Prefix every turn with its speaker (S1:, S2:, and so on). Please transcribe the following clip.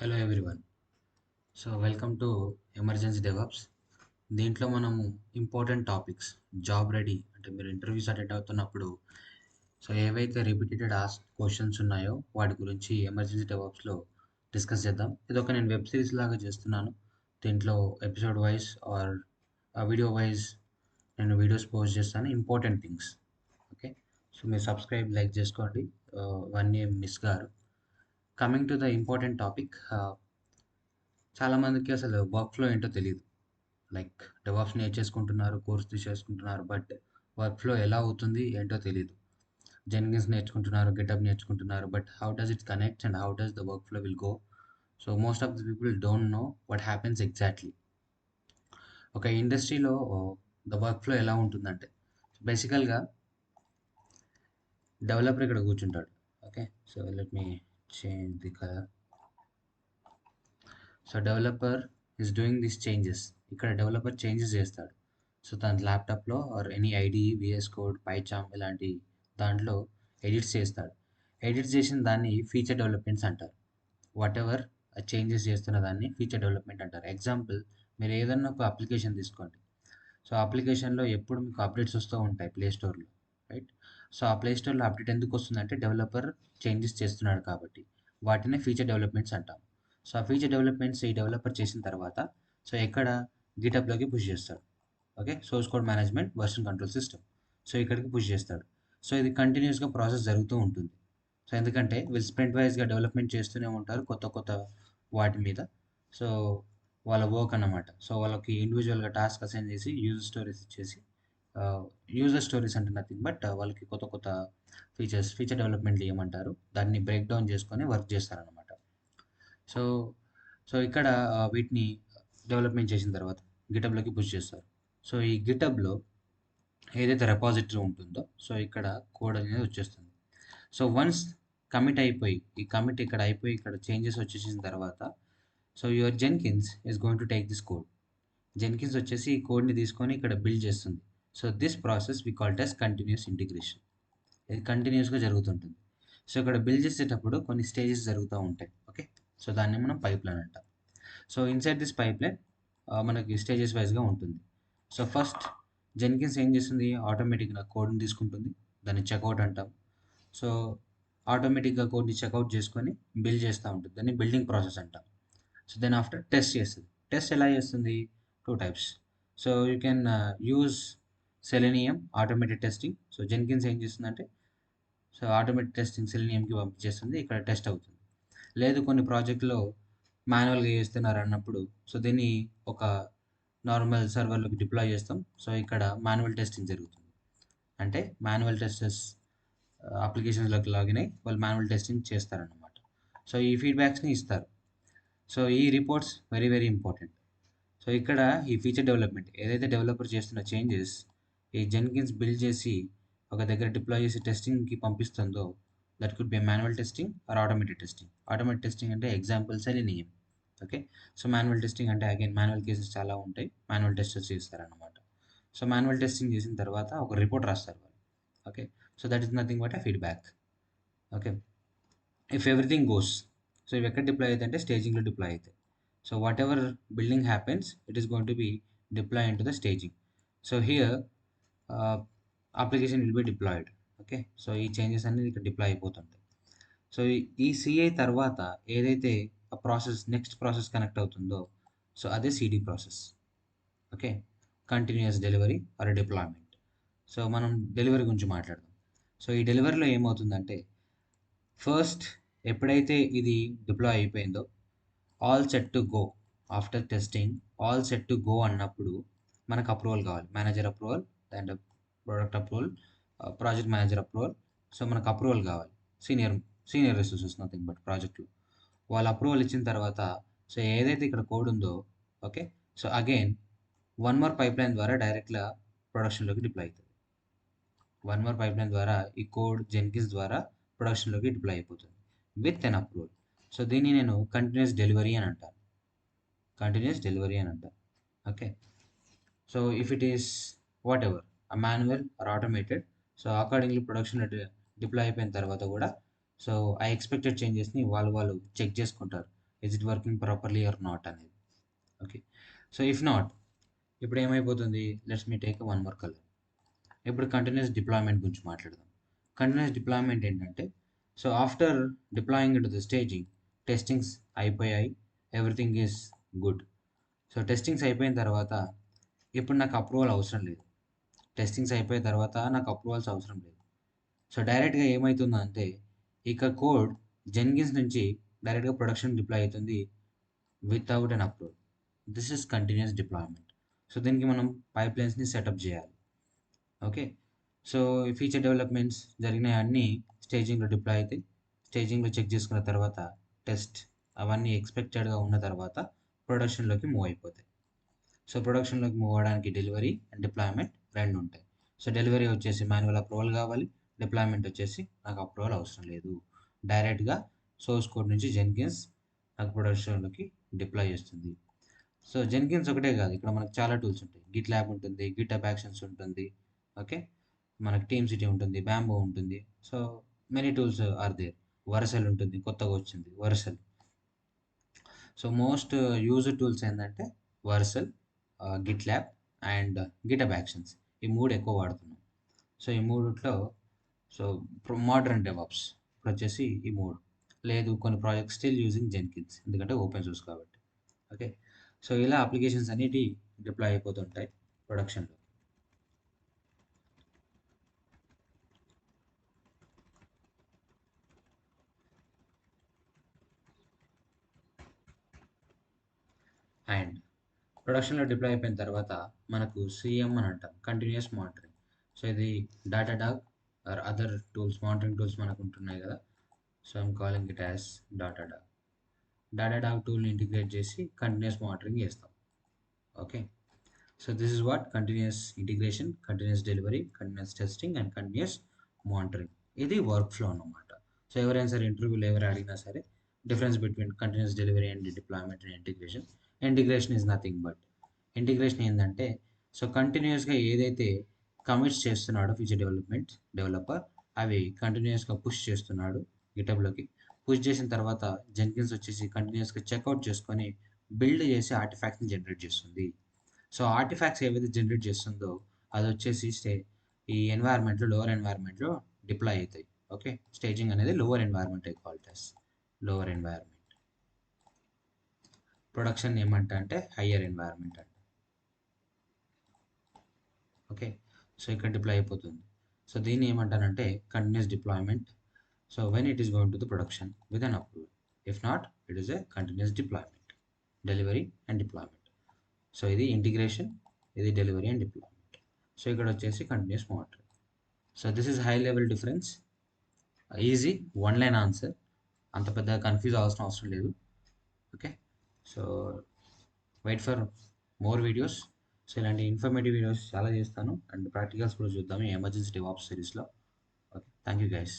S1: Hello everyone. So welcome to emergency develops. దీంట్లో మనము important topics, job ready అంటే మీరు ఇంటర్వ్యూస్ అటెండ్ అవుతున్నప్పుడు సో ఏవైతే రిపీటెడ్ ఆస్క్ క్వశ్చన్స్ ఉన్నాయో వాటి గురించి ఎమర్జెన్సీ డెవలప్స్లో డిస్కస్ చేద్దాం. ఇది ఒక నేను వెబ్ సిరీస్ లాగా చేస్తున్నాను. దీంట్లో episode wise or video wise నేను వీడియోస్ పోస్ట్ చేస్తాను, ఇంపార్టెంట్ థింగ్స్. ఓకే, సో మీరు సబ్స్క్రైబ్ లైక్ చేసుకోండి, ఇవన్నీ ఏం మిస్ గారు. Coming to the important topic, చాలామందికి అసలు వర్క్ ఫ్లో ఏంటో తెలియదు. లైక్ డెవాప్స్ నేర్చేసుకుంటున్నారు, కోర్స్ తీసేసుకుంటున్నారు, బట్ వర్క్ ఫ్లో ఎలా అవుతుంది ఏంటో తెలియదు. జెన్కిన్స్ నేర్చుకుంటున్నారు, గెటప్ నేర్చుకుంటున్నారు, but how does it connects and how does the work flow will go. So most of the people don't know what happens exactly. ఒక ఇండస్ట్రీలో ద వర్క్ ఫ్లో ఎలా ఉంటుందంటే, బేసికల్గా డెవలపర్ ఇక్కడ కూర్చుంటాడు. Okay, so let me change the colour. So developer is doing this changes. ఇక్కడ developer changes చేస్తాడు. So తన ల్యాప్టాప్లో or any IDE, VS code, PyCharm ఇలాంటి దాంట్లో ఎడిట్స్ చేస్తాడు. ఎడిట్స్ చేసిన దాన్ని ఫీచర్ డెవలప్మెంట్స్ అంటారు. వాట్ ఎవర్ చేంజెస్ చేస్తున్న దాన్ని ఫీచర్ డెవలప్మెంట్ అంటారు. ఎగ్జాంపుల్, మీరు ఏదన్నా ఒక అప్లికేషన్ తీసుకోండి. సో అప్లికేషన్లో ఎప్పుడు మీకు అప్డేట్స్ వస్తూ ఉంటాయి ప్లే స్టోర్లో, రైట్? సో ఆ ప్లే స్టోర్లో అప్డేట్ ఎందుకు వస్తుందంటే డెవలపర్ చేంజెస్ చేస్తున్నాడు కాబట్టి. వాటినే ఫీచర్ డెవలప్మెంట్స్ అంటాం. సో ఆ ఫీచర్ డెవలప్మెంట్స్ ఈ డెవలపర్ చేసిన తర్వాత సో ఎక్కడ గిటప్లోకి పుష్ చేస్తాడు. Okay, source code management, version control system. So ఇక్కడికి పుష్ చేస్తాడు. సో ఇది కంటిన్యూస్గా ప్రాసెస్ జరుగుతూ ఉంటుంది. సో ఎందుకంటే వీళ్ళు స్ప్రింట్ వైజ్గా డెవలప్మెంట్ చేస్తూనే ఉంటారు కొత్త కొత్త వాటి మీద. సో వాళ్ళ వర్క్ అన్నమాట. సో వాళ్ళకి ఇండివిజువల్గా టాస్క్ అసైన్ చేసి యూజర్ స్టోరీస్ ఇచ్చేసి, యూజర్ స్టోరీస్ అంటే నథింగ్ బట్ వాళ్ళకి కొత్త కొత్త ఫీచర్ డెవలప్మెంట్లు ఏమంటారు దాన్ని బ్రేక్ డౌన్ చేసుకొని వర్క్ చేస్తారనమాట. సో సో ఇక్కడ వీటిని డెవలప్మెంట్ చేసిన తర్వాత గిటబ్లోకి పుష్ చేస్తారు. సో ఈ గిటబ్లో ఏదైతే రెపాజిటరీ ఉంటుందో సో ఇక్కడ కోడ్ అనేది వచ్చేస్తుంది. సో వన్స్ కమిట్ అయిపోయి, ఈ కమిట్ ఇక్కడ అయిపోయి ఇక్కడ చేంజెస్ వచ్చేసిన తర్వాత so your Jenkins is going to take this code. Jenkins వచ్చేసి ఈ కోడ్ని తీసుకొని ఇక్కడ బిల్డ్ చేస్తుంది. So this process we called as continuous integration. ఇది కంటిన్యూస్గా జరుగుతుంటుంది. సో ఇక్కడ బిల్డ్ చేసేటప్పుడు కొన్ని స్టేజెస్ జరుగుతూ ఉంటాయి. ఓకే, సో దాన్ని మనం పైప్ లైన్ అంటాం. So inside this pipe line మనకి స్టేజెస్ వైజ్గా ఉంటుంది. సో ఫస్ట్ జెన్కిన్స్ ఏం చేస్తుంది, ఆటోమేటిక్గా కోడ్ని తీసుకుంటుంది, దాన్ని చెక్అవుట్ అంటాం. సో ఆటోమేటిక్గా కోడ్ని చెక్అవుట్ చేసుకొని బిల్డ్ చేస్తూ ఉంటుంది, దాన్ని బిల్డింగ్ ప్రాసెస్ అంటాం. సో దెన్ ఆఫ్టర్ టెస్ట్ చేస్తుంది. టెస్ట్ ఎలా చేస్తుంది? Two types. So you can use selenium automated testing. So Jenkins ఏం చేస్తుందంటే సో ఆటోమేటెడ్ టెస్టింగ్ సెలెనియంకి పంపించేస్తుంది, ఇక్కడ టెస్ట్ అవుతుంది. లేదు కొన్ని ప్రాజెక్టులో మాన్యువల్గా చేస్తున్నారు అన్నప్పుడు సో దీన్ని ఒక నార్మల్ సర్వర్లోకి డిప్లాయ్ చేస్తాం. సో ఇక్కడ మాన్యువల్ టెస్టింగ్ జరుగుతుంది. అంటే మాన్యువల్ టెస్టర్స్ అప్లికేషన్స్లోకి లాగిన్ అయ్యి వాళ్ళు మాన్యువల్ టెస్టింగ్ చేస్తారన్నమాట. సో ఈ ఫీడ్బ్యాక్స్ని ఇస్తారు. సో ఈ reports very very important. So ఇక్కడ ఈ ఫీచర్ డెవలప్మెంట్ ఏదైతే డెవలపర్ చేస్తున్న చేంజెస్ ఈ జెన్కిన్స్ బిల్డ్ చేసి ఒక దగ్గర డిప్లాయ్ చేసి టెస్టింగ్కి పంపిస్తుందో that could be manual testing or automated testing. Automated testing అంటే example selenium. Okay, so manual testing అంటే అగైన్ మాన్యువల్ కేసెస్ చాలా ఉంటాయి, మాన్యువల్ టెస్టర్స్ చేస్తారన్నమాట. సో మాన్యువల్ టెస్టింగ్ చేసిన తర్వాత ఒక రిపోర్ట్ రాస్తారు వాళ్ళు. Okay, so that is nothing but a feedback. Okay, if everything goes, so ఇవి ఎక్కడ డిప్లాయ్ అవుతాయి అంటే స్టేజింగ్లో డిప్లాయ్ అవుతాయి. So what ever building happens, it is going to be deployed into the staging. So here application will be deployed. Okay, so ఈ changes అనేది ఇక్కడ deploy అయిపోతుంటాయి. So ఈ సిఐ తర్వాత ఏదైతే ఆ ప్రాసెస్ నెక్స్ట్ ప్రాసెస్ కనెక్ట్ అవుతుందో సో అదే CD process. Okay, continuous delivery or deployment. So మనం డెలివరీ గురించి మాట్లాడదాం. సో ఈ డెలివరీలో ఏమవుతుందంటే ఫస్ట్ ఎప్పుడైతే ఇది డిప్లాయ్ అయిపోయిందో all set to go, after testing all set to go అన్నప్పుడు మనకు అప్రూవల్ కావాలి, manager approval and product approval, project manager approval. So మనకు అప్రూవల్ కావాలి, senior senior resources nothing but ప్రాజెక్ట్లో వాళ్ళు అప్రూవల్ ఇచ్చిన తర్వాత సో ఏదైతే ఇక్కడ కోడ్ ఉందో okay, so again one more pipe line ద్వారా డైరెక్ట్గా ప్రొడక్షన్లోకి డిప్లాయ్ అవుతుంది. వన్ మోర్ పైప్ లైన్ ద్వారా ఈ కోడ్ జెన్కిన్స్ ద్వారా ప్రొడక్షన్లోకి డిప్లాయ్ అయిపోతుంది విత్ అన్ అప్రూవల్. సో దీన్ని నేను కంటిన్యూస్ డెలివరీ అని అంటాను. కంటిన్యూస్ డెలివరీ అని అంటారు. Okay, so if it is whatever ah manual or automated, so accordingly ప్రొడక్షన్లో డిప్లాయ్ అయిపోయిన తర్వాత కూడా సో ఆ ఎక్స్పెక్టెడ్ చేంజెస్ని వాళ్ళు చెక్ చేసుకుంటారు. Is it working properly or not అనేది. ఓకే. సో ఇఫ్ నాట్, ఇప్పుడు ఏమైపోతుంది, let's me take one more colour. ఇప్పుడు కంటిన్యూస్ డిప్లాయ్మెంట్ గురించి మాట్లాడదాం. కంటిన్యూస్ డిప్లాయ్మెంట్ ఏంటంటే, so after deploying into the staging, testings అయిపోయాయి, everything is good. So testings అయిపోయిన తర్వాత ఇప్పుడు నాకు అప్రూవల్ అవసరం లేదు. టెస్టింగ్స్ అయిపోయిన తర్వాత నాకు అప్రూవల్స్ అవసరం లేదు. సో డైరెక్ట్గా ఏమవుతుందంటే, ఇక కోడ్ జెన్కిన్స్ నుంచి డైరెక్ట్గా ప్రొడక్షన్ డిప్లాయ్ అవుతుంది without an approval. This is continuous deployment. So దీనికి మనం పైప్లైన్స్ని సెటప్ చేయాలి. ఓకే. సో ఈ ఫీచర్ డెవలప్మెంట్స్ జరిగినాయి అన్నీ స్టేజింగ్లో డిప్లాయ్ అవుతాయి. స్టేజింగ్లో చెక్ చేసుకున్న తర్వాత టెస్ట్ అవన్నీ ఎక్స్పెక్టెడ్గా ఉన్న తర్వాత ప్రొడక్షన్లోకి మూవ్ అయిపోతాయి. సో ప్రొడక్షన్లోకి మూవ్ అవ్వడానికి డెలివరీ అండ్ డిప్లాయ్మెంట్ రెండు ఉంటాయి. సో డెలివరీ వచ్చేసి మాన్యువల్ అప్రూవల్ కావాలి, డిప్లాయ్మెంట్ వచ్చేసి నాకు అప్రూవల్ అవసరం లేదు, డైరెక్ట్గా సోర్స్ కోడ్ నుంచి జెన్కిన్స్ నాకు ప్రొడక్షన్లోకి డిప్లాయ్ చేస్తుంది. సో జెన్కిన్స్ ఒకటే కాదు, ఇక్కడ మనకు చాలా టూల్స్ ఉంటాయి. గిట్ ల్యాబ్ ఉంటుంది, గిటబ్ యాక్షన్స్ ఉంటుంది, ఓకే, మనకి టీమ్ సిటీ ఉంటుంది, బ్యాంబో ఉంటుంది. So many tools are there. Vercel ఉంటుంది, కొత్తగా వచ్చింది Vercel. So most used tools ఏంటంటే Vercel, GitLab and GitHub actions. ఈ మూడు ఎక్కువ వాడుతున్నాం. సో ఈ మూడిట్లో సో మోడర్న్ డెవాప్స్ ఇప్పుడు వచ్చేసి ఈ మూడు. లేదు కొన్ని ప్రాజెక్ట్స్ స్టిల్ యూజింగ్ జెన్కిన్స్, ఎందుకంటే ఓపెన్ సోర్స్ కాబట్టి. ఓకే. సో ఇలా అప్లికేషన్స్ అనేవి డిప్లాయ్ అయిపోతుంటాయి ప్రొడక్షన్లో. అండ్ ప్రొడక్షన్లో డిప్లాయ్ అయిపోయిన తర్వాత మనకు సిఎం అని అంటాం, కంటిన్యూస్ మానిటరింగ్. సో ఇది Datadog or other tools, monitoring tools మనకు ఉంటున్నాయి కదా. So I'm calling it as Datadog. Datadog టూల్ని ఇంటిగ్రేట్ చేసి కంటిన్యూస్ మానిటరింగ్ చేస్తాం. Okay. So this is what continuous integration, continuous delivery, continuous testing and continuous monitoring. ఇది work flow అన్నమాట. సో ఎవరైనా సరే ఇంటర్వ్యూలో ఎవరు అడిగినా సరే difference between continuous delivery and deployment and integration. Integration is nothing but, integration ఏంటంటే, సో కంటిన్యూస్గా ఏదైతే కమిట్స్ చేస్తున్నాడో ఫీచర్ డెవలపర్ అవి కంటిన్యూస్గా పుష్ చేస్తున్నాడు గిటబ్లోకి. పుష్ చేసిన తర్వాత జెన్కిన్స్ వచ్చేసి కంటిన్యూస్గా చెక్అవుట్ చేసుకొని బిల్డ్ చేసి ఆర్టిఫాక్ట్స్ని జనరేట్ చేస్తుంది. సో ఆర్టిఫాక్ట్స్ ఏవైతే జనరేట్ చేస్తుందో అది వచ్చేసి ఈ ఎన్వైర్న్మెంట్లో, లోవర్ ఎన్వైర్న్మెంట్లో డిప్లాయ్ అవుతాయి. ఓకే. స్టేజింగ్ అనేది lower environment called as lower environment. Production ఏమంటా అంటే హయ్యర్ ఎన్వైర్న్మెంట్ అంట. ఓకే. సో ఇక్కడ డిప్లాయ్ అయిపోతుంది. సో దీన్ని ఏమంటానంటే continuous deployment. So when it is going to the production with an approval. If not, it is a continuous deployment, delivery and deployment. So ఇది integration, ఇది delivery and deployment. So ఇక్కడ వచ్చేసి continuous monitoring. So this is high level difference. Easy one line answer, అంత పెద్దగా confuse అవ్వాల్సిన అవసరం లేదు. Okay. So wait for more videos. So ఇలాంటి ఇన్ఫర్మేటివ్ వీడియోస్ చాలా చేస్తాను, అండ్ ప్రాక్టికల్స్ కూడా చూద్దాము ఎమర్జెన్సీ డెవాప్స్ సిరీస్లో. ఓకే. Thank you guys.